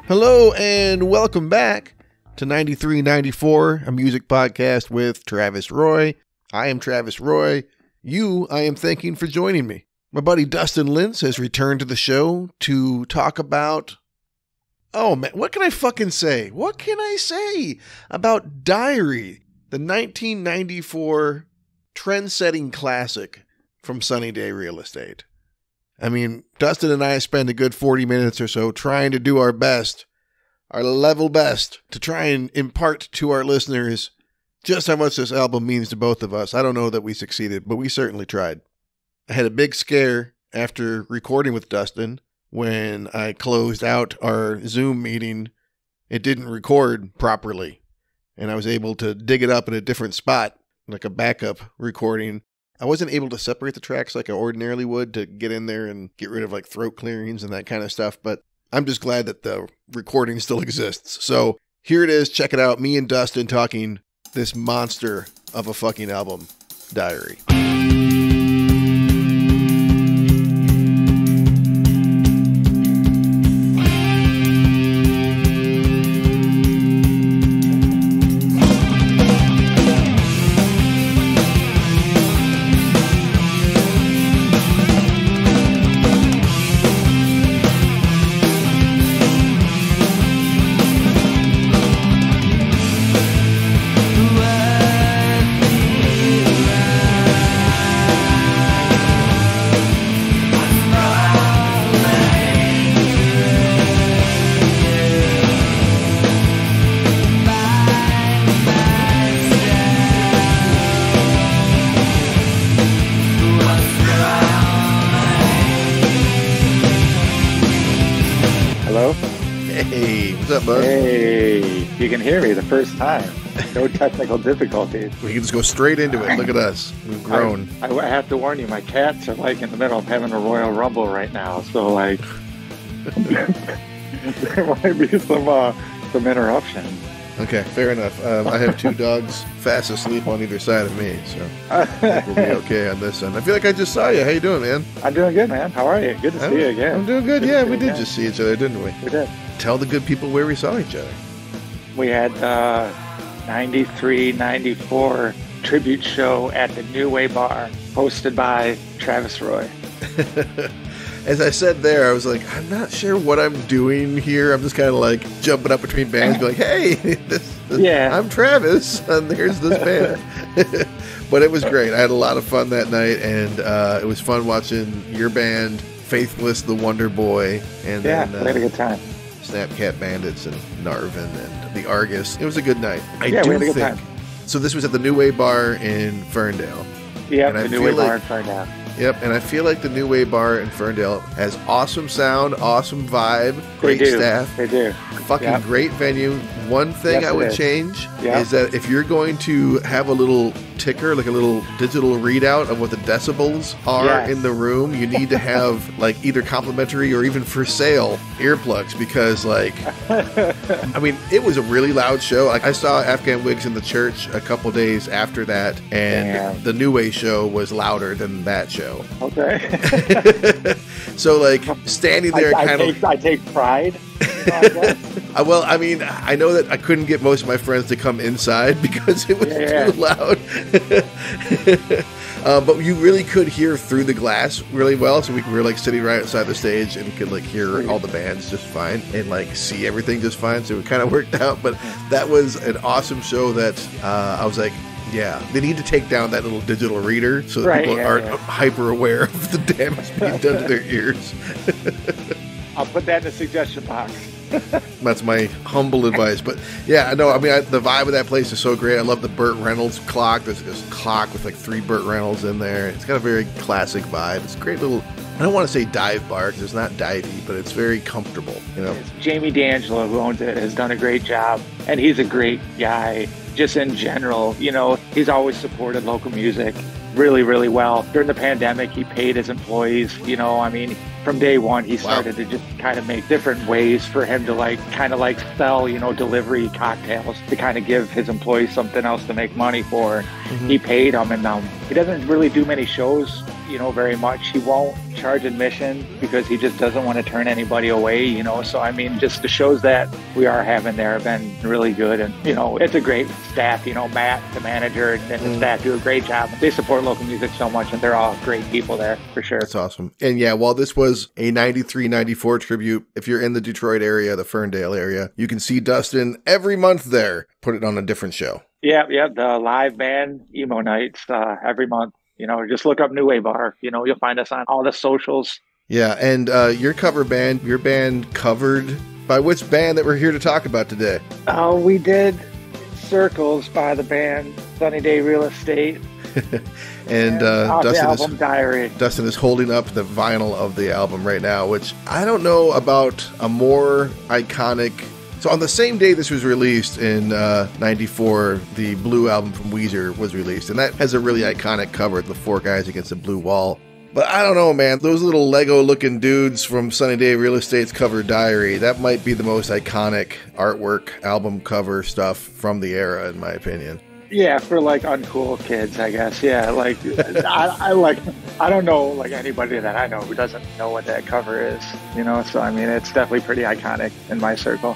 Hello and welcome back to 9394, a music podcast with Travis Roy. I am Travis Roy. You, I am thanking for joining me. My buddy Dustin Lince has returned to the show to talk about... Oh man, what can I fucking say? What can I say about Diary, the 1994 trend-setting classic from Sunny Day Real Estate? I mean, Dustin and I spent a good 40 minutes or so trying to do our best, our level best, to try and impart to our listeners just how much this album means to both of us. I don't know that we succeeded, but we certainly tried. I had a big scare after recording with Dustin. When I closed out our Zoom meeting, it didn't record properly, and I was able to dig it up in a different spot, like a backup recording. I wasn't able to separate the tracks like I ordinarily would to get in there and get rid of like throat clearings and that kind of stuff, but I'm just glad that the recording still exists. So here it is. Check it out. Me and Dustin talking this monster of a fucking album, Diary. Hey, you can hear me the first time. No technical difficulties. We can just go straight into it. Look at us. We've grown. I have to warn you, my cats are like in the middle of having a Royal Rumble right now. So like, there might be some interruptions. Okay, fair enough. I have two dogs fast asleep on either side of me, so I think we'll be okay on this end. I feel like I just saw you. How you doing, man? I'm doing good, man. How are you? Good to see you again. I'm doing good. Yeah, we did just see each other, didn't we? We did. Tell the good people where we saw each other. We had 93, 94 tribute show at the New Way Bar, hosted by Travis Roy. As I said there, I was like, I'm not sure what I'm doing here. I'm just kind of like jumping up between bands, going, hey, I'm Travis, and here's this band. But it was great. I had a lot of fun that night, and it was fun watching your band, Faithless the Wonder Boy, and then we had a good time. Snapcat Bandits and Narvin and the Argus. It was a good night. We had a good time. So this was at the New Way Bar in Ferndale. Yeah, the New Way Bar in Ferndale. Yep, and I feel like the New Way Bar in Ferndale has awesome sound, awesome vibe, great staff. They do. Fucking great venue. One thing I would change is that if you're going to have a little ticker, like a little digital readout of what the decibels are in the room, you need to have like either complimentary or even for sale earplugs, because like, I mean, it was a really loud show. Like, I saw Afghan Wigs in the church a couple days after that, and the New Way show was louder than that show. Okay. So like standing there, I take pride. Well, I mean, I know that I couldn't get most of my friends to come inside because it was too loud. But you really could hear through the glass really well. So we were like sitting right outside the stage and could like hear all the bands just fine and like see everything just fine. So it kind of worked out. But that was an awesome show that I was like, yeah, they need to take down that little digital reader so that people aren't hyper aware of the damage being done to their ears. I'll put that in the suggestion box. That's my humble advice. But yeah, I know. I mean, the vibe of that place is so great. I love the Burt Reynolds clock. There's this clock with like 3 Burt Reynolds in there. It's got a very classic vibe. It's a great little, I don't want to say dive bar because it's not divey, but it's very comfortable, you know. Jamie D'Angelo, who owns it, has done a great job, and he's a great guy. Just in general, you know, he's always supported local music really, really well. During the pandemic, he paid his employees, you know, I mean, from day one, he started to just kind of make different ways for him to like, kind of like sell, you know, delivery cocktails to kind of give his employees something else to make money for. Mm-hmm. He paid them, and he doesn't really do many shows very much. He won't charge admission because he just doesn't want to turn anybody away, So, I mean, just the shows that we are having there have been really good. And, it's a great staff, Matt, the manager, and the staff do a great job. They support local music so much, and they're all great people there, for sure. That's awesome. And yeah, while this was a 93-94 tribute, if you're in the Detroit area, the Ferndale area, you can see Dustin every month there, put it on a different show. Yeah, the live band emo nights every month. Just look up New Wave Bar. You'll find us on all the socials. Yeah, and your band covered by which band that we're here to talk about today? Oh, we did Circles by the band Sunny Day Real Estate. And Dustin is holding up the vinyl of the album right now, which I don't know about a more iconic. So on the same day this was released in 94, the Blue album from Weezer was released, and that has a really iconic cover, the four guys against a blue wall. But I don't know, man, those little Lego-looking dudes from Sunny Day Real Estate's cover Diary, that might be the most iconic artwork, album cover stuff from the era, in my opinion. Yeah, for uncool kids, I guess. Yeah, I don't know anybody that I know who doesn't know what that cover is, So I mean, it's definitely pretty iconic in my circle.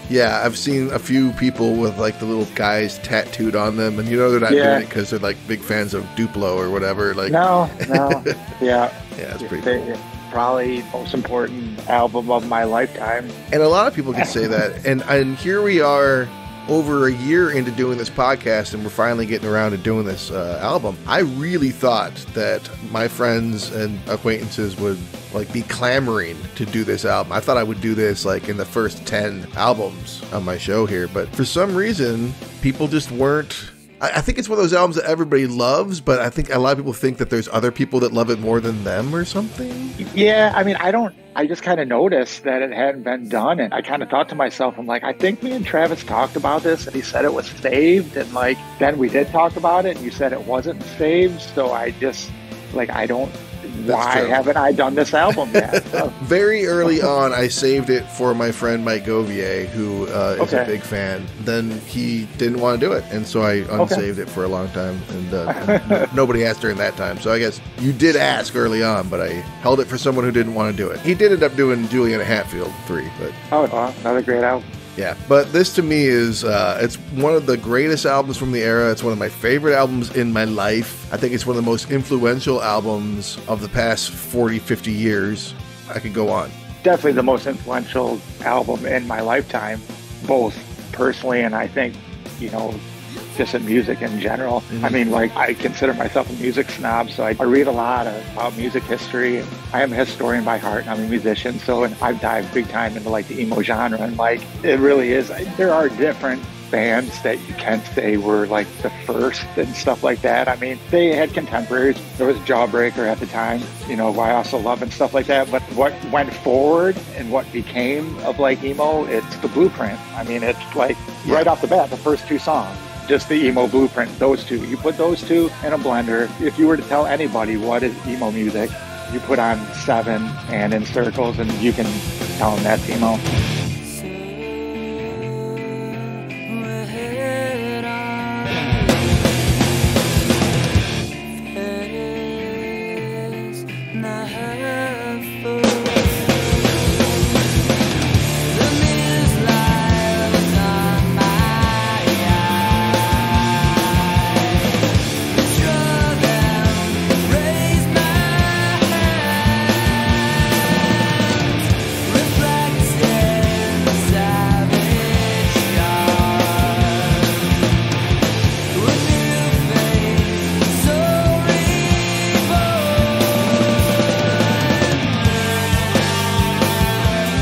Yeah, I've seen a few people with the little guys tattooed on them, and they're not doing it because they're big fans of Duplo or whatever. No, yeah, it's pretty cool. Probably most important album of my lifetime. And a lot of people can say that, and here we are, over a year into doing this podcast, and we're finally getting around to doing this album. I really thought that my friends and acquaintances would be clamoring to do this album. I thought I would do this in the first 10 albums on my show here, but for some reason people just weren't. I think it's one of those albums that everybody loves, but I think a lot of people think that there's other people that love it more than them or something. Yeah, I mean, I just kind of noticed that it hadn't been done, and I kind of thought to myself, I'm like, I think me and Travis talked about this, and he said it was saved, and then we did talk about it, and you said it wasn't saved, so I just, why haven't I done this album yet? So. Very early on, I saved it for my friend Mike Govier, who is a big fan. Then he didn't want to do it, and so I unsaved it for a long time, and nobody asked during that time. So I guess you did ask early on, but I held it for someone who didn't want to do it. He did end up doing Julian Hatfield 3. But another great album. Yeah, but this to me is, it's one of the greatest albums from the era. It's one of my favorite albums in my life. I think it's one of the most influential albums of the past 40, 50 years. I could go on. Definitely the most influential album in my lifetime, both personally and I think, just in music in general. Mm-hmm. I mean, I consider myself a music snob, so I read a lot about music history. I am a historian by heart, and I'm a musician, and I've dived big time into the emo genre, and it really is. There are different bands that you can say were the first and stuff like that. I mean, they had contemporaries. There was Jawbreaker at the time, I also love and stuff like that. But what went forward and what became of emo, it's the blueprint. I mean, it's right off the bat, the first two songs. Just the emo blueprint, those two. You put those two in a blender. If you were to tell anybody what is emo music, you put on Seven and In Circles, and you can tell them that's emo.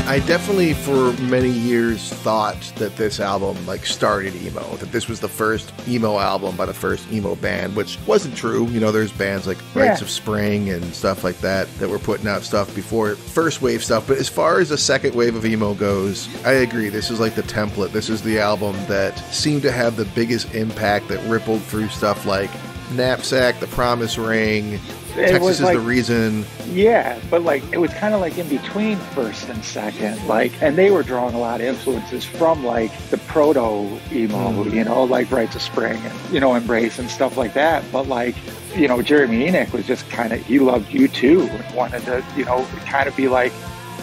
I definitely for many years thought that this album started emo, that this was the first emo album by the first emo band, which wasn't true. There's bands like Rites of Spring and stuff like that were putting out stuff before first wave stuff. But as far as the second wave of emo goes, I agree. This is the template. This is the album that seemed to have the biggest impact, that rippled through stuff like Knapsack, The Promise Ring, Texas is the reason. Yeah, but like it was kind of like in between first and second, like, and they were drawing a lot of influences from like the proto emo, you know, like Rites of Spring and, you know, Embrace and stuff like that. But like, you know, Jeremy Enoch was just kind of, he loved U2 and wanted to, you know, kind of be like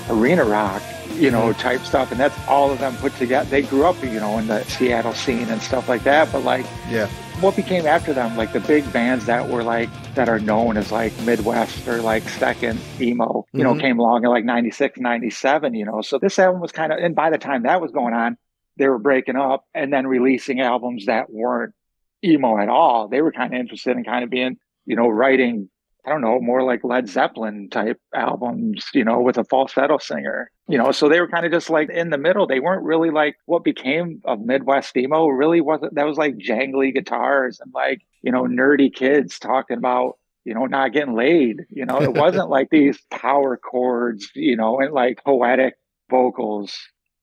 arena rock, you know, type stuff. And that's all of them put together. They grew up, you know, in the Seattle scene and stuff like that. But like, yeah, what became after them, like the big bands that were like, that are known as like Midwest or like second emo, you know, came along in like 96, 97, you know. So this album was kind of, and by the time that was going on, they were breaking up and then releasing albums that weren't emo at all. They were kind of interested in kind of being, you know, writing, I don't know, more like Led Zeppelin type albums, you know, with a falsetto singer, you know. So they were kind of just like in the middle. They weren't really like what became of Midwest emo really wasn't, that was like jangly guitars and like, you know, nerdy kids talking about, you know, not getting laid, you know. It wasn't like these power chords, you know, and like poetic vocals.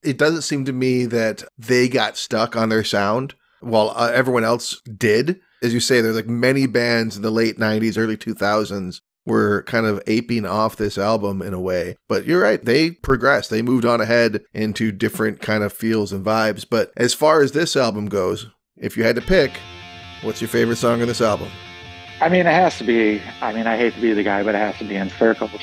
It doesn't seem to me that they got stuck on their sound while everyone else did. As you say, there's like many bands in the late 90s, early 2000s were kind of aping off this album in a way. But you're right, they progressed. They moved on ahead into different kind of feels and vibes. But as far as this album goes, if you had to pick, what's your favorite song on this album? I mean, it has to be, I mean, I hate to be the guy, but it has to be In Circles.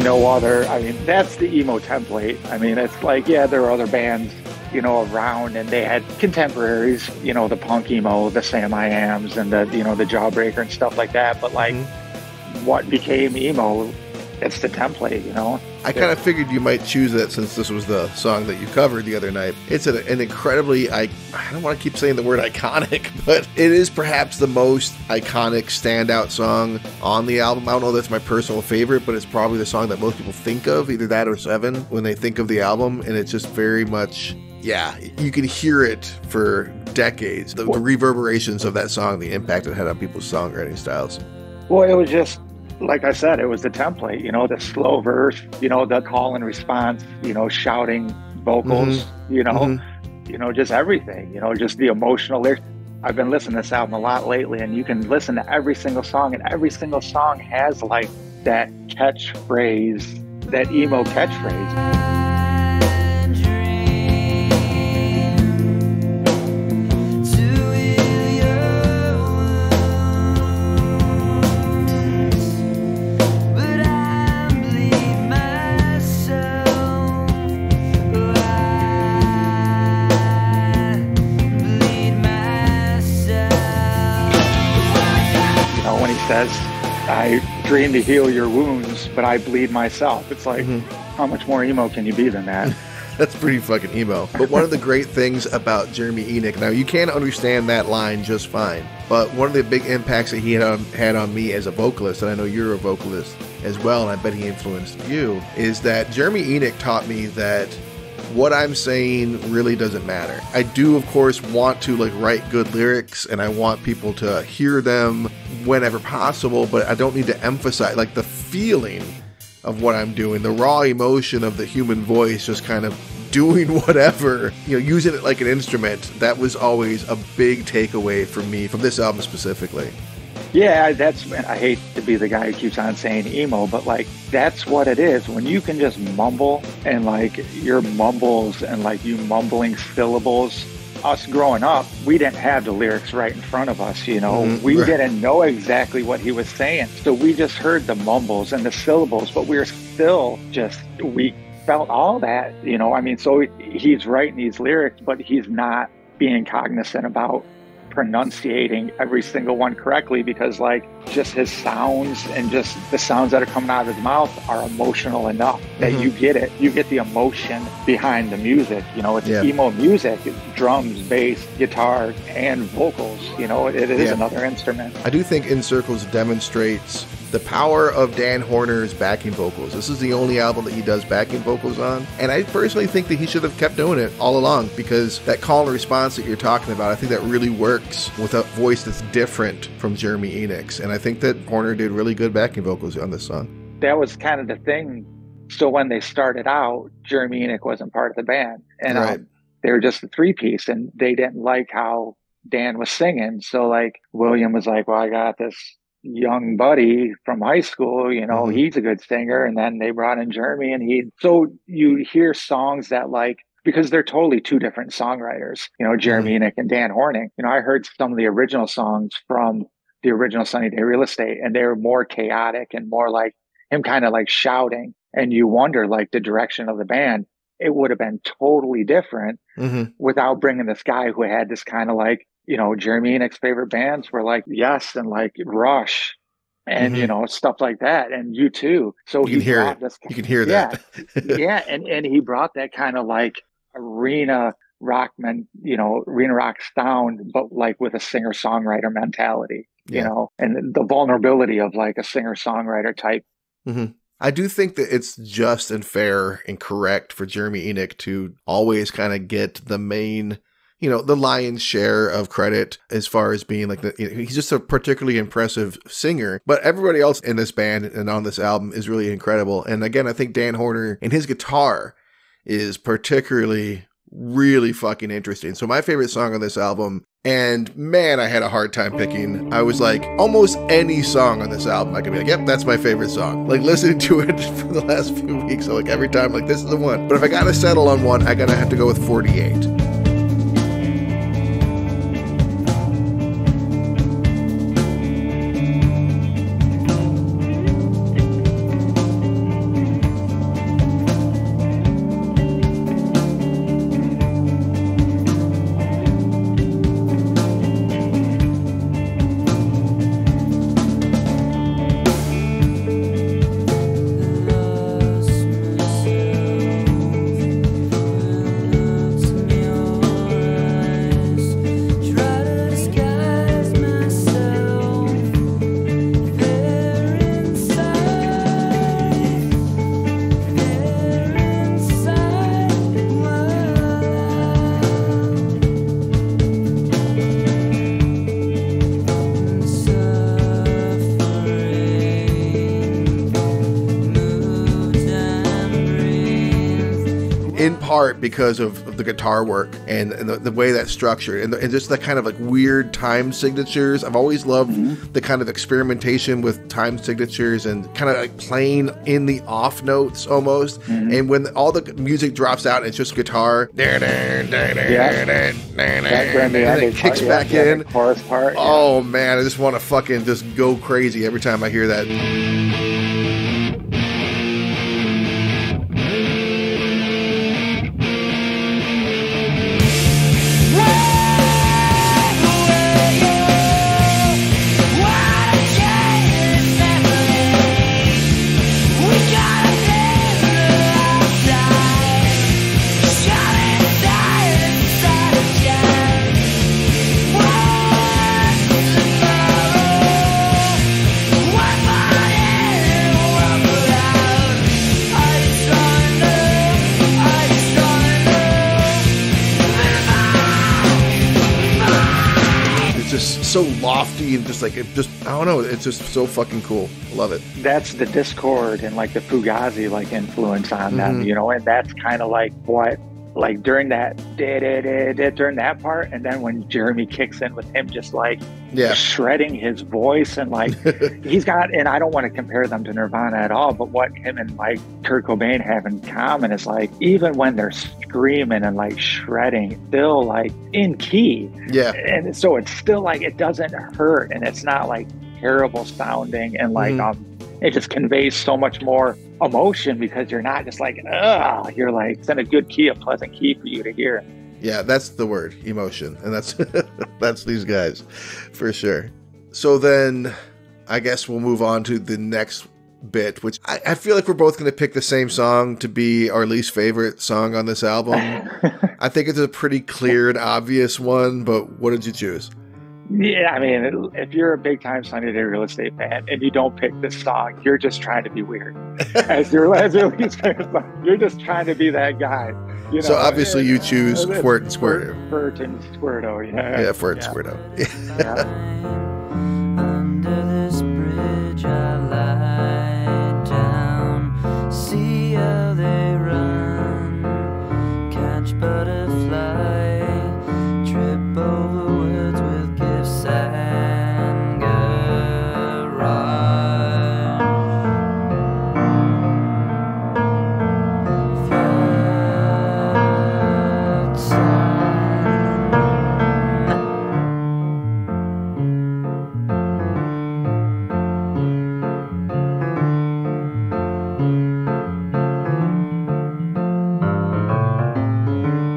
No other, I mean, that's the emo template. I mean, it's like, yeah, there are other bands, you know, around, and they had contemporaries, you know, the punk emo, the Sam I Ams, and the, you know, the Jawbreaker and stuff like that. But like, what became emo, it's the template, you know. I kind of figured you might choose that since this was the song that you covered the other night. It's an incredibly, I don't want to keep saying the word iconic, but it is perhaps the most iconic standout song on the album. I don't know if that's my personal favorite, but it's probably the song that most people think of, either that or Seven, when they think of the album. And it's just very much, yeah, you can hear it for decades. The reverberations of that song, the impact it had on people's songwriting styles. Well, it was just, like I said, it was the template, you know, the slow verse, you know, the call and response, you know, shouting vocals, you know, you know, just everything, you know, just the emotional lyrics. I've been listening to this album a lot lately, and you can listen to every single song, and every single song has like that catchphrase, that emo catchphrase. Says, I dream to heal your wounds, but I bleed myself. It's like, how much more emo can you be than that? That's pretty fucking emo. But one of the great things about Jeremy Enoch, now you can understand that line just fine, but one of the big impacts that he had on me as a vocalist, and I know you're a vocalist as well, and I bet he influenced you, is that Jeremy Enoch taught me that what I'm saying really doesn't matter. I do, of course, want to like write good lyrics, and I want people to hear them whenever possible, but I don't need to emphasize like the feeling of what I'm doing, the raw emotion of the human voice just kind of doing whatever, using it like an instrument. That was always a big takeaway for me from this album specifically. Yeah, I hate to be the guy who keeps on saying emo, but like that's what it is. When you can just mumble, and like your mumbles and like you mumbling syllables. Us growing up, we didn't have the lyrics right in front of us, we didn't know exactly what he was saying. So we just heard the mumbles and the syllables, but we were still we felt all that, so he's writing these lyrics, but he's not being cognizant about pronunciating every single one correctly, because like just his sounds and just the sounds that are coming out of his mouth are emotional enough that you get it. You get the emotion behind the music. It's emo music, it's drums, bass, guitar, and vocals. It is another instrument. I do think In Circles demonstrates the power of Dan Horner's backing vocals. This is the only album that he does backing vocals on, and I personally think that he should have kept doing it all along, because that call and response that you're talking about, I think that really works with a voice that's different from Jeremy Enig's, and I think that Horner did really good backing vocals on this song. That was kind of the thing. So when they started out, Jeremy Enig's wasn't part of the band, and they were just a three-piece, and they didn't like how Dan was singing. So like William was like, well, I got this young buddy from high school, he's a good singer. And then they brought in Jeremy, and so you hear songs that like, because they're totally two different songwriters, Jeremy Enig's and Dan Horning. I heard some of the original songs from the original Sunny Day Real Estate, and they were more chaotic and more like him kind of like shouting. And you wonder like the direction of the band, it would have been totally different without bringing this guy who had this kind of like, Jeremy Enig's favorite bands were like Yes and like Rush and, stuff like that. And U2. So you can hear it. You can hear that. Yeah. And he brought that kind of like arena rock sound, but like with a singer-songwriter mentality, and the vulnerability of like a singer-songwriter type. I do think that it's just and fair and correct for Jeremy Enigk to always kind of get the main, the lion's share of credit as far as being like he's just a particularly impressive singer, but everybody else in this band and on this album is really incredible. And again, I think Dan Horner and his guitar is particularly really fucking interesting. So my favorite song on this album, and man, I had a hard time picking. I was like, almost any song on this album, I could be like, yep, that's my favorite song. Like listening to it for the last few weeks, so like every time, like this is the one. But if I gotta settle on one, I gotta have to go with 48. In part because of the guitar work and the way that's structured and just the kind of like weird time signatures. I've always loved the kind of experimentation with time signatures and kind of like playing in the off notes almost. And when all the music drops out, it's just guitar. And it kicks back in. Chorus part. Oh man, I just want to fucking just go crazy every time I hear that. so lofty and just like, I don't know, it's just so fucking cool. Love it. That's the Discord and like the Fugazi like influence on them, you know, and that's kind of like what, like during that part, and then when Jeremy kicks in with him just like shredding his voice, and like he's got, and I don't want to compare them to Nirvana at all, but what him and like Kurt Cobain have in common is like even when they're screaming and like shredding, still like in key, and so it's still like it doesn't hurt, and it's not like terrible sounding, and like it just conveys so much more emotion because you're not just like, you're like, it's in a good key, a pleasant key for you to hear. Yeah, that's the word, emotion. And that's that's these guys for sure. So then I guess we'll move on to the next bit, which I feel like we're both going to pick the same song to be our least favorite song on this album. I think it's a pretty clear and obvious one, but what did you choose? Yeah, I mean, if you're a big-time Sunny Day Real Estate fan and you don't pick this song, you're just trying to be weird. As your least favorite song, you're just trying to be that guy. You know? So obviously you choose Flirt and Squirto. Flirt and Squirto, yeah. Yeah, Flirt and Squirto. Yeah. Under this bridge I lie down, see how they run, catch butterfly, trip over words with gifts and garage.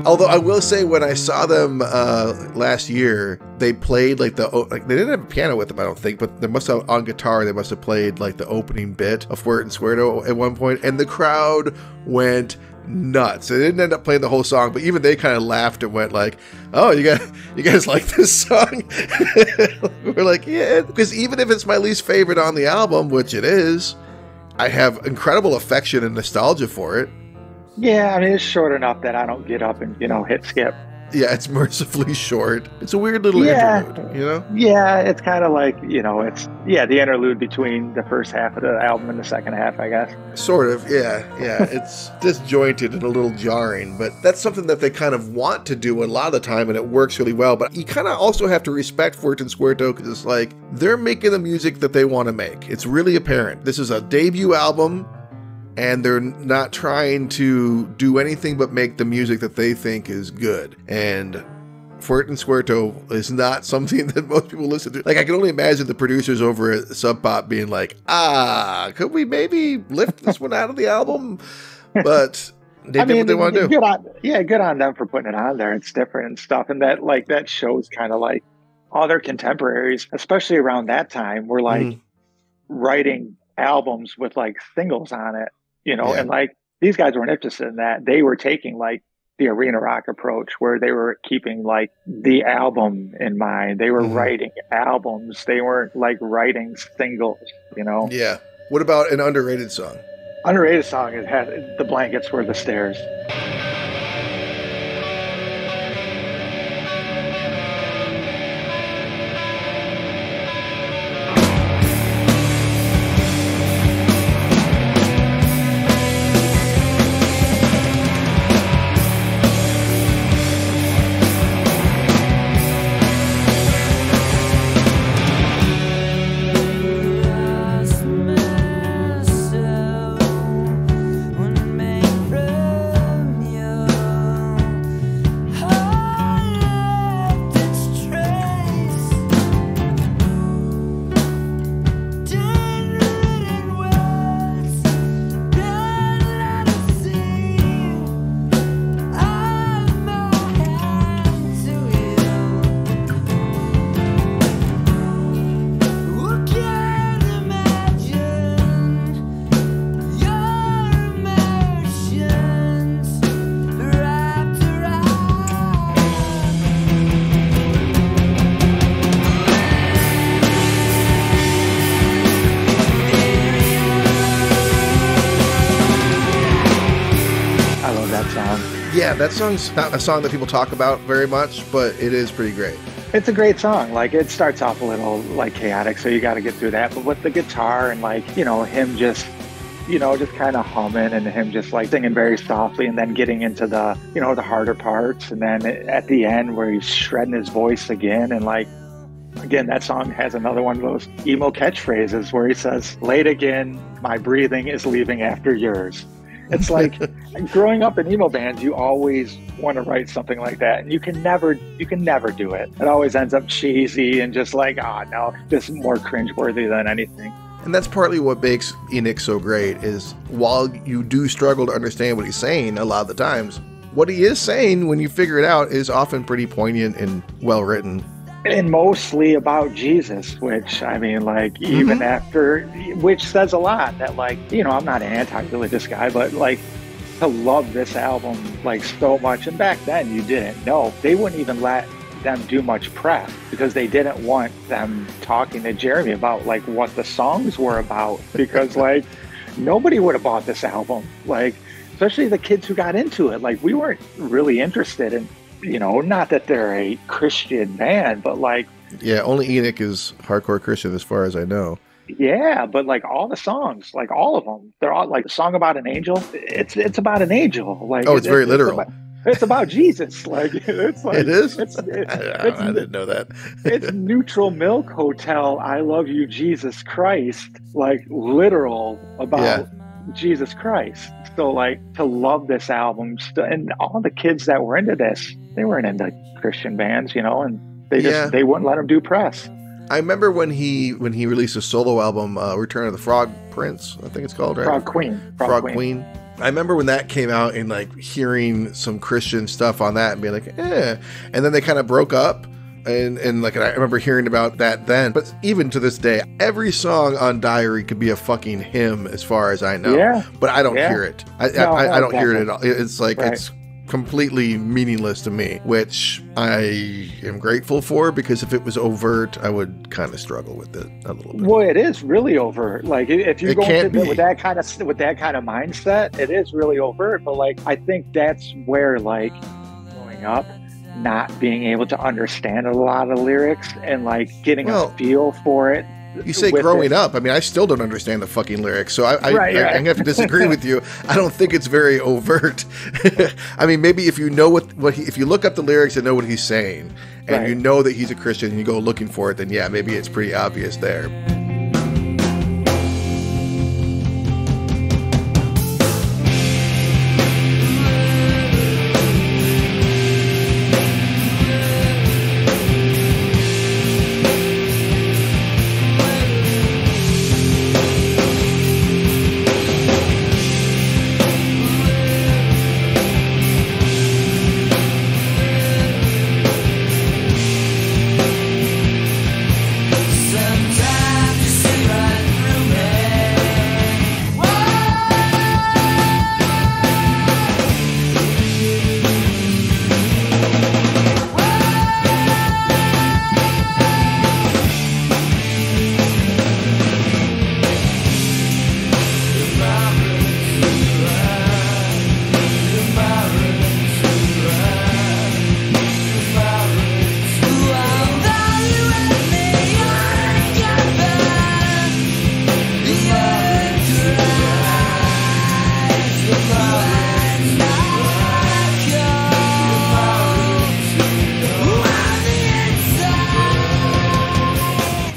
Although I will say, when I saw them last year, they played like they didn't have a piano with them, I don't think, but they must have on guitar. They must have played like the opening bit of Flirt and Squirto at one point, and the crowd went nuts. They didn't end up playing the whole song, but even they kind of laughed and went like, "Oh, you guys like this song?" We're like, "Yeah," because even if it's my least favorite on the album, which it is, I have incredible affection and nostalgia for it. Yeah, I mean, it's short enough that I don't get up and, hit skip. Yeah, it's mercifully short. It's a weird little interlude, you know? Yeah, it's kind of like, it's, the interlude between the first half of the album and the second half, I guess. Sort of, yeah. It's disjointed and a little jarring, but that's something that they kind of want to do a lot of the time, and it works really well. But you kind of also have to respect Flirt and Squirto, because it's like, they're making the music that they want to make. It's really apparent. This is a debut album, and they're not trying to do anything but make the music that they think is good. And Flirt and Squirto is not something that most people listen to. Like, I can only imagine the producers over at Sub Pop being like, could we maybe lift this one out of the album? But they did what they want to do. Good on them for putting it on there. It's different and stuff. And that shows kind of like all their contemporaries, especially around that time, were like writing albums with like singles on it. And like these guys weren't interested in that. They were taking like the arena rock approach, where they were keeping like the album in mind. They were writing albums. They weren't like writing singles, Yeah. What about an underrated song? Underrated song, it had The Blankets Were the Stairs. Yeah, that song's not a song that people talk about very much, but it is pretty great. It's a great song. Like, it starts off a little like chaotic, so you got to get through that. But with the guitar and like, him just, just kind of humming and him just like singing very softly and then getting into the, the harder parts. And then at the end where he's shredding his voice again. And like, again, that song has another one of those emo catchphrases where he says, late again, my breathing is leaving after yours. It's like growing up in emo bands, you always want to write something like that. And you can never do it. It always ends up cheesy and just like, no, just more cringeworthy than anything. And that's partly what makes Enoch so great is while you do struggle to understand what he's saying a lot of the times, what he is saying when you figure it out is often pretty poignant and well written. And mostly about Jesus, which, I mean, like, even after, which says a lot that, like, I'm not an anti-religious guy, but, like, to love this album, like, so much. And back then, you didn't know. They wouldn't even let them do much press because they didn't want them talking to Jeremy about, like, what the songs were about. Because, like, nobody would have bought this album. Like, especially the kids who got into it. Like, we weren't really interested in, not that they're a Christian band, but like... Yeah, only Enoch is hardcore Christian as far as I know. Yeah, but like all the songs, like all of them, they're all like a song about an angel. It's about an angel. Like, it's very literal. It's about Jesus. Like, it's like... It is? I didn't know that. It's Neutral Milk Hotel, I Love You, Jesus Christ. Like, literal about Jesus Christ. So, like, to love this album, and all the kids that were into this, they weren't into Christian bands, and they wouldn't let him do press. I remember when he released a solo album, Return of the Frog Prince, I think it's called, right? Frog Queen. Frog Queen. I remember when that came out and like hearing some Christian stuff on that and being like, and then they kind of broke up. And like, I remember hearing about that then, but even to this day, every song on Diary could be a fucking hymn as far as I know. Yeah. But I don't hear it. I don't hear it at all. It's like, it's completely meaningless to me, which I am grateful for, because if it was overt, I would kind of struggle with it a little bit. Well, it is really overt. Like, if you're going with that kind of mindset, it is really overt. But like, I think that's where, like, growing up, not being able to understand a lot of lyrics and like getting a feel for it. You say growing up. I mean, I still don't understand the fucking lyrics, so I'm going to have to disagree with you. I don't think it's very overt. I mean, maybe if you know if you look up the lyrics and know what he's saying, and you know that he's a Christian and you go looking for it, then yeah, maybe it's pretty obvious there.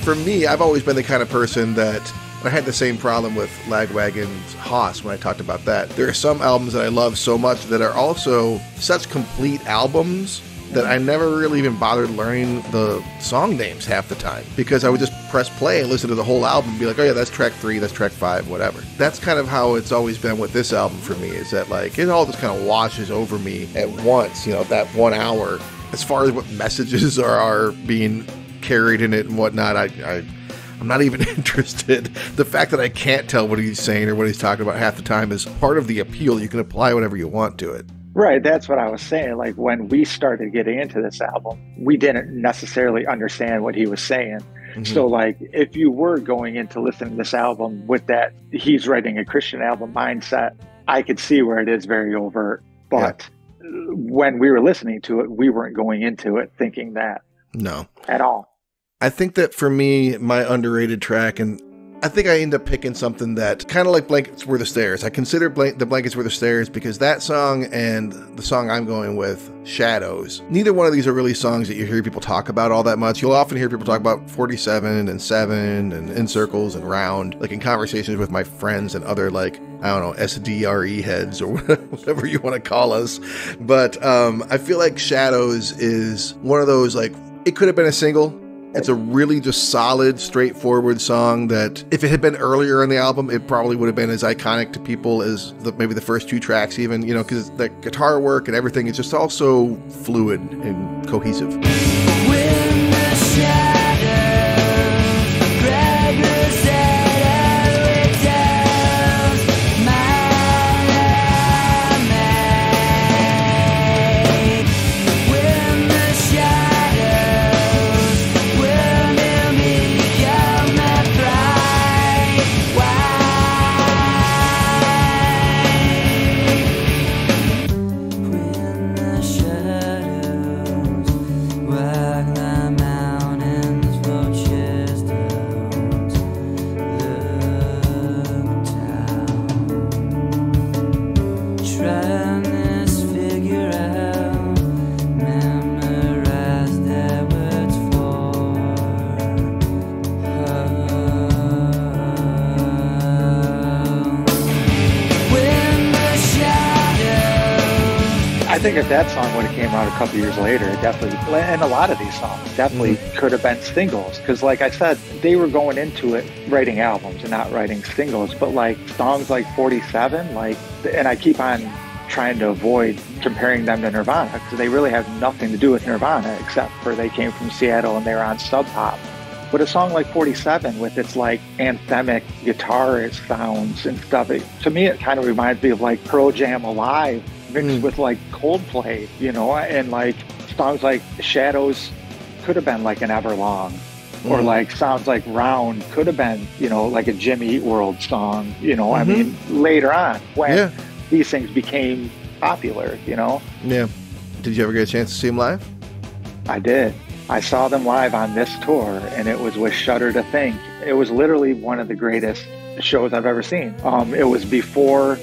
For me, I've always been the kind of person that I had the same problem with Lagwagon's Hoss when I talked about that. There are some albums that I love so much that are also such complete albums that I never really even bothered learning the song names half the time, because I would just press play and listen to the whole album and be like, oh yeah, that's track 3, that's track 5, whatever. That's kind of how it's always been with this album for me, is that like it all just kind of washes over me at once, that 1 hour. As far as what messages are being carried in it and whatnot, I'm not even interested. The fact that I can't tell what he's saying or what he's talking about half the time is part of the appeal. You can apply whatever you want to it. Right, that's what I was saying. Like, when we started getting into this album, we didn't necessarily understand what he was saying. Mm-hmm. So, like, if you were going into listening to this album with that he's writing a Christian album mindset, I could see where it is very overt. But when we were listening to it, we weren't going into it thinking that. No. at all. I think that for me, my underrated track, and I think I end up picking something that kind of like Blankets Were the Stairs. I consider the Blankets Were the Stairs because that song and the song I'm going with, Shadows, neither one of these are really songs that you hear people talk about all that much. You'll often hear people talk about 47 and 7 and In Circles and Round, like in conversations with my friends and other, like, I don't know, SDRE heads or whatever you want to call us. But I feel like Shadows is one of those, like, it could have been a single. It's a really just solid, straightforward song that if it had been earlier in the album, it probably would have been as iconic to people as maybe the first 2 tracks even, you know, because the guitar work and everything is just all so fluid and cohesive. When the shadows drag us out of returns, when the shadows will near me become my pride. When the shadows wag the mountains for stones, look down, try this figure out, memorize their words for her. When the shadows I think if that song would have came out a couple years later, it definitely, and a lot of these songs definitely could have been singles. Because like I said, they were going into it writing albums and not writing singles. But like songs like 47, like, and I keep on trying to avoid comparing them to Nirvana because they really have nothing to do with Nirvana except for they came from Seattle and they were on Sub Pop. But a song like 47 with its like anthemic guitar sounds and stuff, to me it kind of reminds me of like Pearl Jam Alive mixed with like Coldplay, you know, and like songs like Shadows could have been like an Everlong, or like sounds like Round could have been, you know, like a Jimmy Eat World song, you know, I mean, later on when these things became popular, you know. Yeah. Did you ever get a chance to see them live? I did. I saw them live on this tour, and it was with Shudder to Think. It was literally one of the greatest shows I've ever seen. It was before,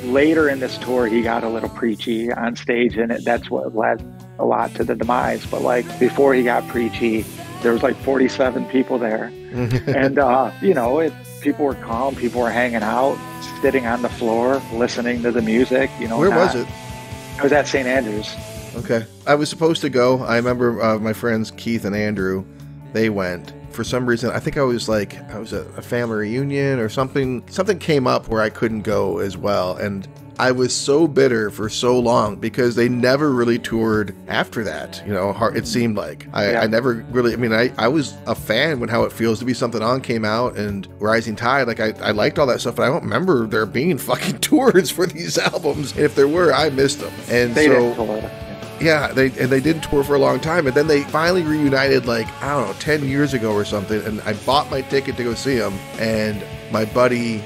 later in this tour, he got a little preachy on stage, and that's what led a lot to the demise. But like before he got preachy, there was like 47 people there, and you know, people were calm, people were hanging out, sitting on the floor, listening to the music. You know, where was it? It was at St. Andrews. Okay. I was supposed to go. I remember my friends Keith and Andrew, they went. For some reason, I think I was at a family reunion or something. Something came up where I couldn't go as well. And I was so bitter for so long because they never really toured after that. You know, it seemed like. I never really, I mean, I was a fan when How It Feels to Be Something On came out and Rising Tide. Like, I liked all that stuff, but I don't remember there being fucking tours for these albums. And if there were, I missed them. And They so. didn't tour. Yeah, they didn't tour for a long time, and then they finally reunited, like, I don't know, 10 years ago or something, and I bought my ticket to go see them, and my buddy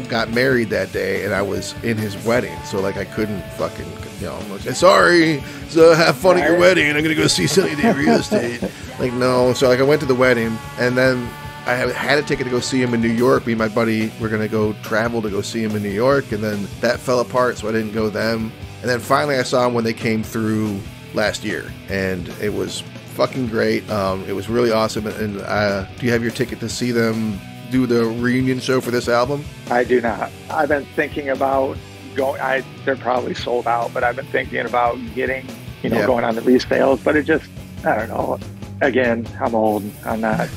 got married that day, and I was in his wedding, so, like, I couldn't fucking, you know, I'm like, sorry, so have fun at your wedding, I'm gonna go see Sunny Day Real Estate. Like, no, so, like, I went to the wedding, and then I had a ticket to go see him in New York. Me and my buddy were gonna go travel to go see him in New York, and then that fell apart, so I didn't go then. And then finally I saw them when they came through last year, and it was fucking great. It was really awesome. And do you have your ticket to see them do the reunion show for this album? I do not. I've been thinking about going. They're probably sold out, but I've been thinking about getting, you know, going on the resales. But it just, I don't know. Again, I'm old. I'm not.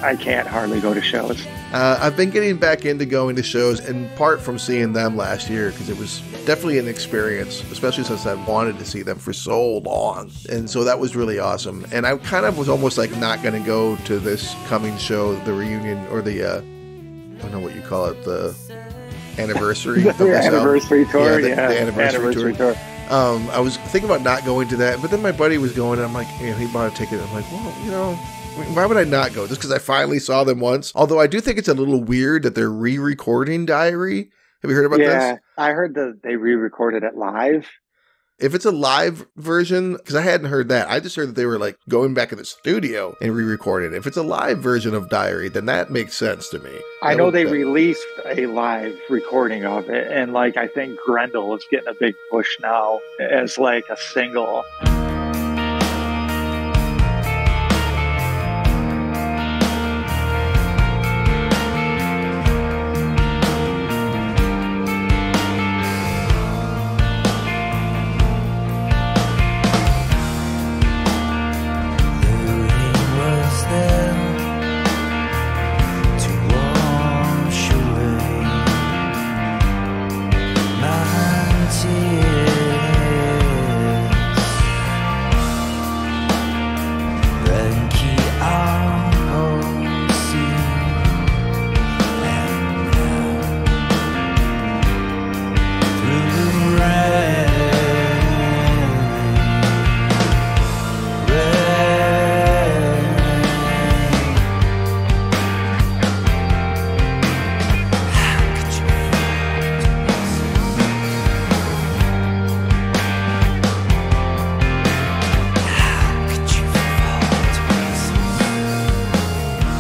I can't hardly go to shows. I've been getting back into going to shows, in part from seeing them last year, because it was definitely an experience, especially since I wanted to see them for so long. And so that was really awesome. And I kind of was almost like not going to go to this coming show, the reunion, or the, I don't know what you call it, the anniversary of this anniversary album. tour. The anniversary tour. I was thinking about not going to that, but then my buddy was going, and I'm like, you know, he bought a ticket. I'm like, well, you know, why would I not go? Just because I finally saw them once. Although I do think it's a little weird that they're re-recording Diary. Have you heard about this? Yeah, I heard that they re-recorded it live. If it's a live version, because I hadn't heard that. I just heard that they were like going back in the studio and re-recorded. If it's a live version of Diary, then that makes sense to me. I know they released a live recording of it, and like I think Grendel is getting a big push now as like a single.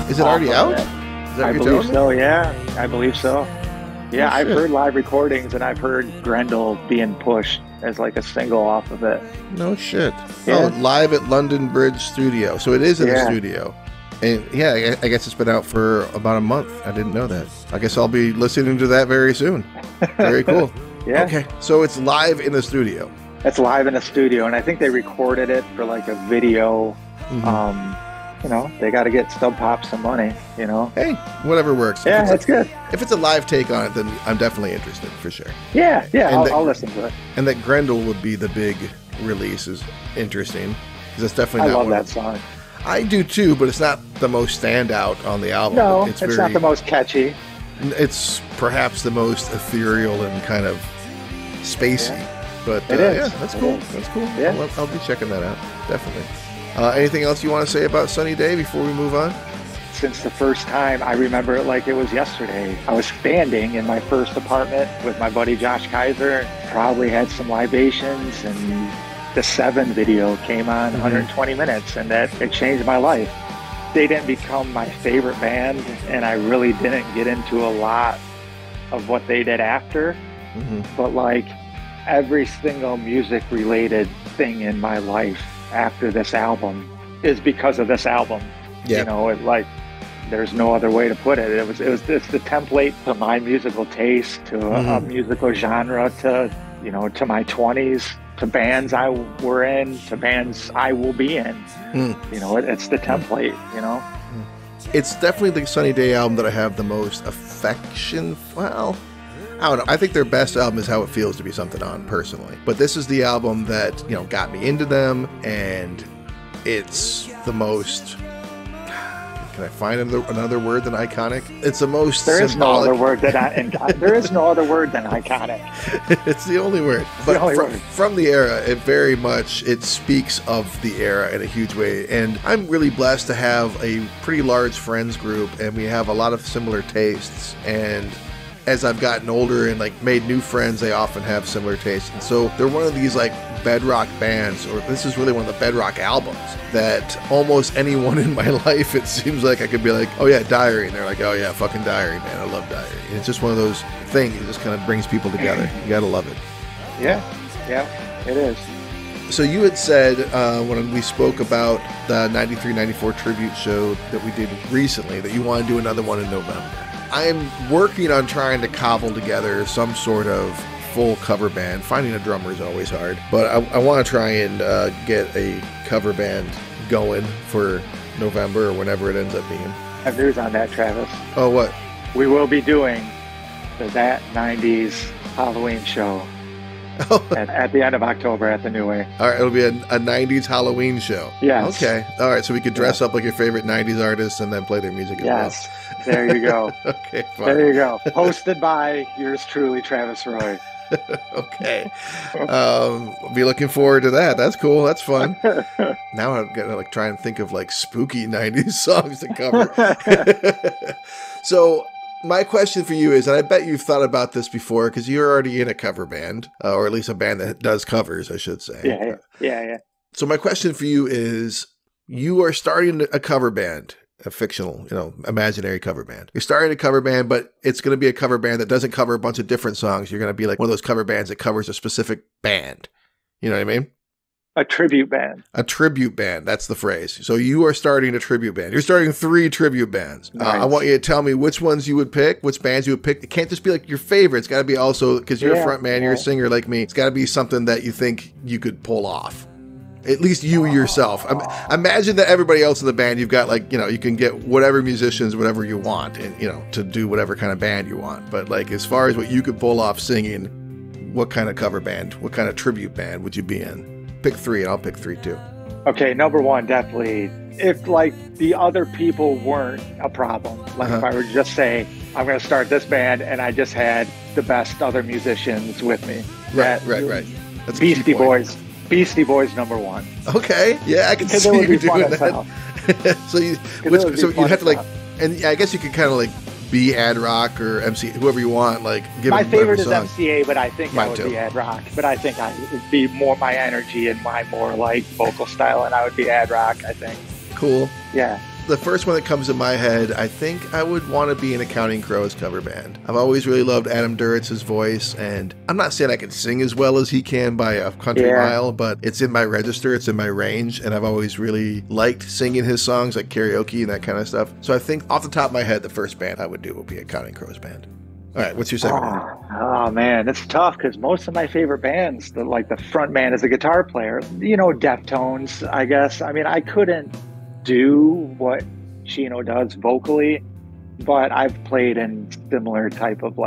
Is it already out? Is that I what you're believe telling me? so, yeah. I believe so. Yeah, Oh, I've shit. heard live recordings, and I've heard Grendel being pushed as like a single off of it. No shit. Yeah. Oh, live at London Bridge Studio. So it is in the Yeah. studio. And yeah, I guess it's been out for about a month. I didn't know that. I guess I'll be listening to that very soon. Very cool. Yeah. Okay. So it's live in the studio. It's live in the studio, and I think they recorded it for like a video. Mhm. You know, they got to get Stub Pop some money, you know? Hey, whatever works. Yeah, if that's good. If it's a live take on it, then I'm definitely interested for sure. Yeah, And I'll listen to it. And that Grendel would be the big release is interesting because it's definitely I not love one that of- song. I do too, but it's not the most standout on the album. No, it's not the most catchy. It's perhaps the most ethereal and kind of spacey. But It is. yeah, that's It cool. is. That's cool. Yeah. I'll be checking that out. Definitely. Anything else you want to say about Sunny Day before we move on? Since the first time, I remember it like it was yesterday. I was standing in my first apartment with my buddy Josh Kaiser, probably had some libations, and the 7 video came on 120 minutes, and that it changed my life. They didn't become my favorite band, and I really didn't get into a lot of what they did after, but like every single music related thing in my life after this album is because of this album. Yeah. You know, it like there's no other way to put it. It's the template to my musical taste, to a musical genre, to, you know, to my 20s, to bands I were in, to bands I will be in. You know, it's the template, you know. It's definitely the Sunny Day album that I have the most affection. Well, I don't know. I think their best album is How It Feels to Be Something On, personally. But this is the album that, you know, got me into them, and it's the most... Can I find another word than iconic? It's the most There is no symbolic... other word there is no other word than iconic. It's the only word. the But only word. from the era, it speaks of the era in a huge way. And I'm really blessed to have a pretty large friends group, and we have a lot of similar tastes. And as I've gotten older and like made new friends, they often have similar tastes. And so they're one of these like bedrock bands, or this is really one of the bedrock albums that almost anyone in my life, it seems like I could be like, oh yeah, Diary. And they're like, oh yeah, fucking Diary, man. I love Diary. And it's just one of those things. It just kind of brings people together. You gotta love it. Yeah, it is. So you had said when we spoke about the 93-94 tribute show that we did recently that you want to do another one in November. I'm working on trying to cobble together some sort of full cover band. Finding a drummer is always hard, but I want to try and get a cover band going for November or whenever it ends up being. I have news on that, Travis. Oh, what? We will be doing That 90s Halloween show at the end of October at the New Way. All right, it'll be a 90s Halloween show. Yes. Okay. All right, so we could dress up like your favorite 90s artists and then play their music as Yes. There you go. well. Okay, fine. There you go. Hosted by yours truly, Travis Roy. Okay. I'll be looking forward to that. That's cool. That's fun. Now I'm gonna like try and think of like spooky 90s songs to cover. So My question for you is, and I bet you've thought about this before because you're already in a cover band, or at least a band that does covers, I should say. Yeah. So my question for you is, you are starting a cover band, a fictional, imaginary cover band. You're starting a cover band, but it's going to be a cover band that doesn't cover a bunch of different songs. You're going to be like one of those cover bands that covers a specific band. You know what I mean? A tribute band. A tribute band. That's the phrase. So you are starting a tribute band. You're starting 3 tribute bands. Nice. I want you to tell me which ones you would pick, which bands you would pick. It can't just be like your favorite. It's got to be also, because you're a front man, you're a singer like me. It's got to be something that you think you could pull off. At least you yourself. Imagine that everybody else in the band, you've got you can get whatever musicians, whatever you want, and, to do whatever kind of band you want. But as far as what you could pull off singing, what kind of cover band, what kind of tribute band would you be in? Pick 3 and I'll pick 3 too. Okay, number 1, definitely. If the other people weren't a problem, if I were to just say, I'm going to start this band and I just had the best other musicians with me. Right. That's Beastie Boys. Beastie Boys number 1. Okay, yeah, I can see you doing that. So you have to and I guess you could kind of be ad rock or MC, whoever you want. Give my favorite is song. MCA, but I think I would be ad rock. But I think it would be more my energy and my more vocal style, and I would be ad rock. I think. Cool. Yeah. The first one that comes in my head, I think I would want to be in a Counting Crows cover band. I've always really loved Adam Duritz's voice, and I'm not saying I can sing as well as he can by a country mile, but it's in my register, it's in my range, and I've always really liked singing his songs, like karaoke and that kind of stuff. So I think off the top of my head, the first band I would do would be a Counting Crows band. All right, what's your second band? Oh man, it's tough because most of my favorite bands, the front man is a guitar player. Deftones, I guess. I mean, I couldn't do what Chino does vocally, but I've played in similar type of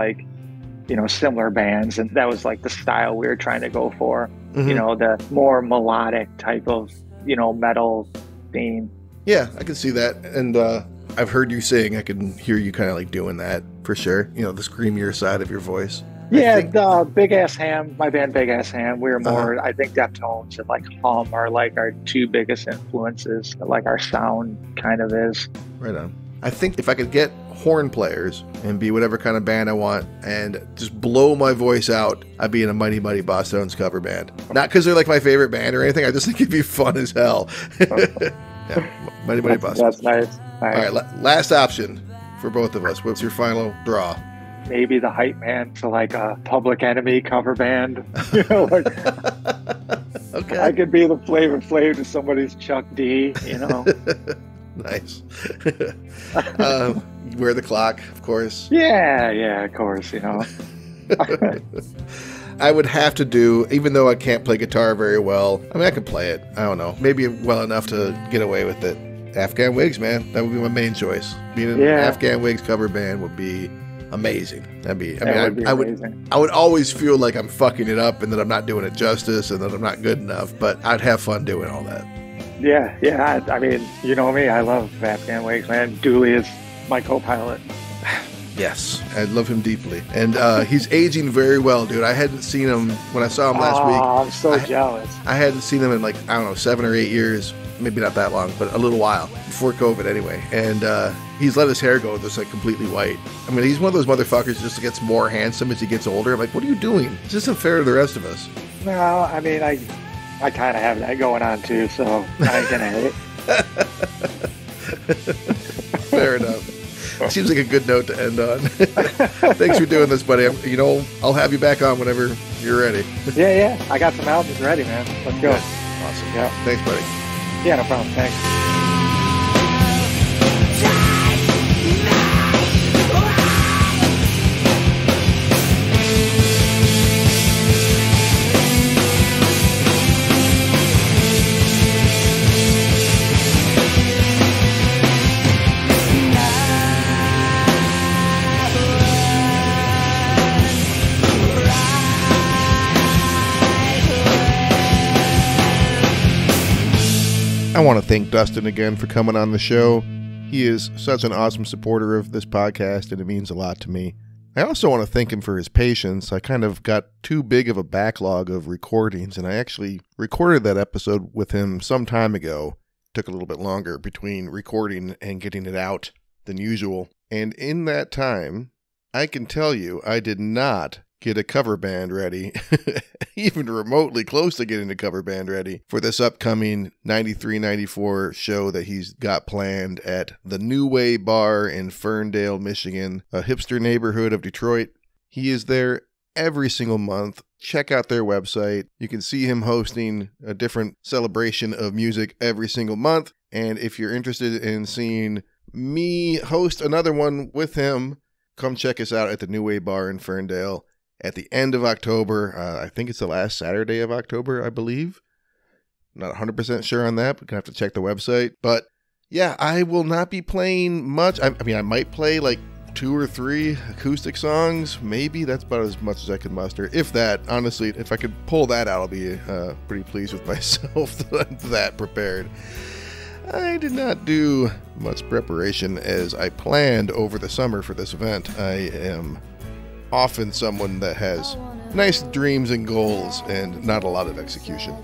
similar bands, and that was the style we were trying to go for. Mm-hmm. The more melodic type of metal theme. Yeah, I can see that, and I've heard you sing. I can hear you kind of doing that for sure. The screamier side of your voice. Yeah, the Big Ass Ham, my band Big Ass Ham, we were more, I think Deftones and Hum are our 2 biggest influences, our sound kind of is. Right on. I think if I could get horn players and be whatever kind of band I want and just blow my voice out, I'd be in a Mighty Mighty Bosstones cover band. Not because they're my favorite band or anything, I just think it'd be fun as hell. Yeah, Mighty Mighty Bosstones. That's nice. All right, last option for both of us. What's your final draw? Maybe the hype man to a Public Enemy cover band. Okay. I could be the Flavor Flav to somebody's Chuck D, Nice. Wear the Clock, of course. Yeah, of course, I would have to do, even though I can't play guitar very well, I could play it. I don't know. Maybe well enough to get away with it. Afghan Wigs, man. That would be my main choice. Being in an Afghan Wigs cover band would be amazing. I would always feel like I'm fucking it up and that I'm not doing it justice and that I'm not good enough, but I'd have fun doing all that. Yeah. I mean, you know me, I love Afghan Wigs, man. Dooley is my co-pilot. Yes, I love him deeply. And he's aging very well, dude. I hadn't seen him when I saw him last week. I'm so jealous. I hadn't seen him in 7 or 8 years. Maybe not that long, but a little while. Before COVID, anyway. And he's let his hair go just completely white. I mean, he's one of those motherfuckers who just gets more handsome as he gets older. I'm like, what are you doing? This isn't fair to the rest of us. No, I mean, I kind of have that going on, too, so I ain't gonna hate it. Fair enough. Seems like a good note to end on. Thanks for doing this, buddy. I'll have you back on whenever you're ready. Yeah. I got some albums ready, man. Let's go. Yeah. Awesome. Yeah. Thanks, buddy. Yeah, no problem. Thanks. I want to thank Dustin again for coming on the show. He is such an awesome supporter of this podcast, and it means a lot to me. I also want to thank him for his patience. I kind of got too big of a backlog of recordings, and I actually recorded that episode with him some time ago. Took a little bit longer between recording and getting it out. than usual. And in that time, I can tell you I did not get a cover band ready, even remotely close to getting a cover band ready for this upcoming 93-94 show that he's got planned at the New Way Bar in Ferndale, Michigan, a hipster neighborhood of Detroit. He is there every single month. Check out their website. You can see him hosting a different celebration of music every single month. And if you're interested in seeing me host another one with him, come check us out at the New Way Bar in Ferndale at the end of October. I think it's the last Saturday of October, I believe. Not 100% sure on that, but gonna have to check the website. But yeah, I will not be playing much. I mean, I might play like 2 or 3 acoustic songs. Maybe that's about as much as I can muster. If that, honestly, if I could pull that out, I'll be pretty pleased with myself that I'm that prepared. I did not do much preparation as I planned over the summer for this event. I am often someone that has nice dreams and goals and not a lot of execution.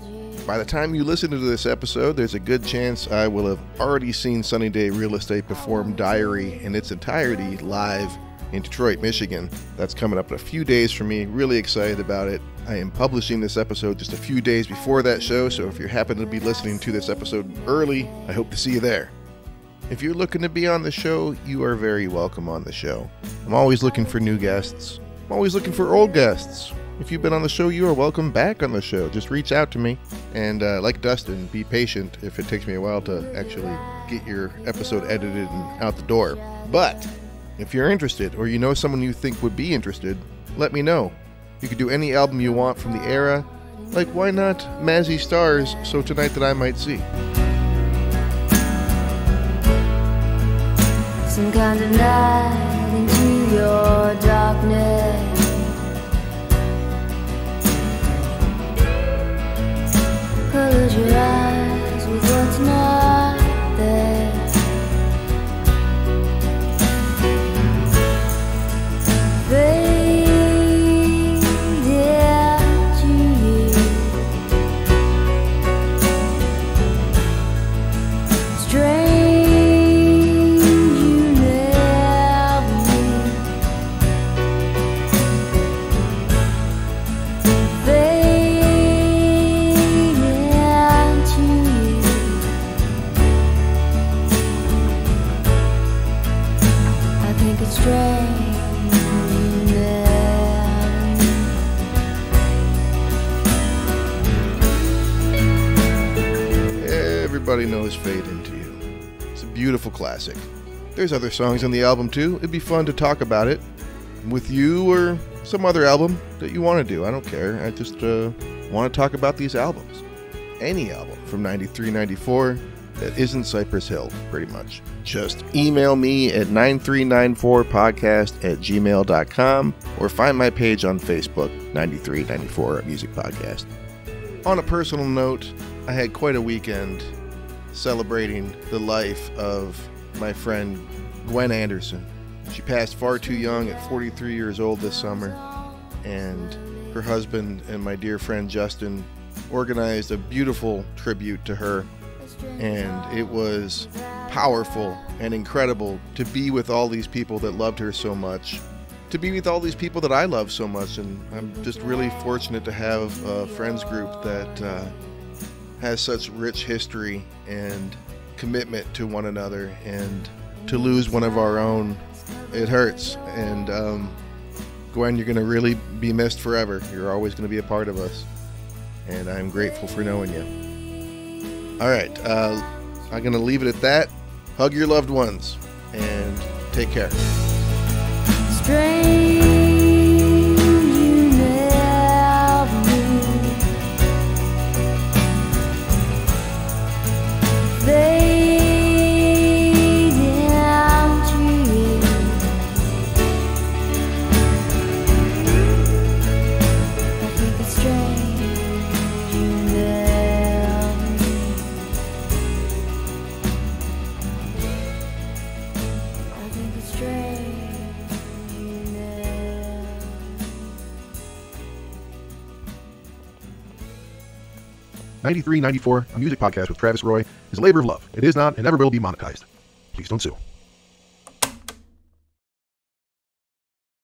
By the time you listen to this episode, there's a good chance I will have already seen Sunny Day Real Estate perform Diary in its entirety live in Detroit, Michigan. That's coming up in a few days for me. Really excited about it. I am publishing this episode just a few days before that show, so if you happen to be listening to this episode early, I hope to see you there. If you're looking to be on the show, you are very welcome on the show. I'm always looking for new guests. I'm always looking for old guests. If you've been on the show, you are welcome back on the show. Just reach out to me. And like Dustin, be patient if it takes me a while to actually get your episode edited and out the door. But if you're interested, or you know someone you think would be interested, let me know. You could do any album you want from the era. Like, why not Mazzy Star's So Tonight That I Might See? Some kind of light into your darkness. Close your eyes with what's not there. Fade into you. Strange you never knew. Everybody knows Fade Into You. It's a beautiful classic. There's other songs on the album too. It'd be fun to talk about it with you or some other album that you want to do. I don't care. I just want to talk about these albums. Any album from 93, 94 that isn't Cypress Hill, pretty much. Just email me at 9394podcast@gmail.com or find my page on Facebook, 9394 Music Podcast. On a personal note, I had quite a weekend celebrating the life of my friend Gwen Anderson. She passed far too young at 43 years old this summer, and her husband and my dear friend Dustin organized a beautiful tribute to her, and it was powerful and incredible to be with all these people that loved her so much, to be with all these people that I love so much, and I'm just really fortunate to have a friends group that has such rich history and commitment to one another, and to lose one of our own, it hurts. And Gwen, you're going to really be missed forever. You're always going to be a part of us, and I'm grateful for knowing you. All right, I'm going to leave it at that. Hug your loved ones and take care. Strange you never knew. Fade into you. I think it's strange you never knew. I think it's strange you never. 9394, a music podcast with Travis Roy, is a labor of love. It is not and never will be monetized. Please don't sue.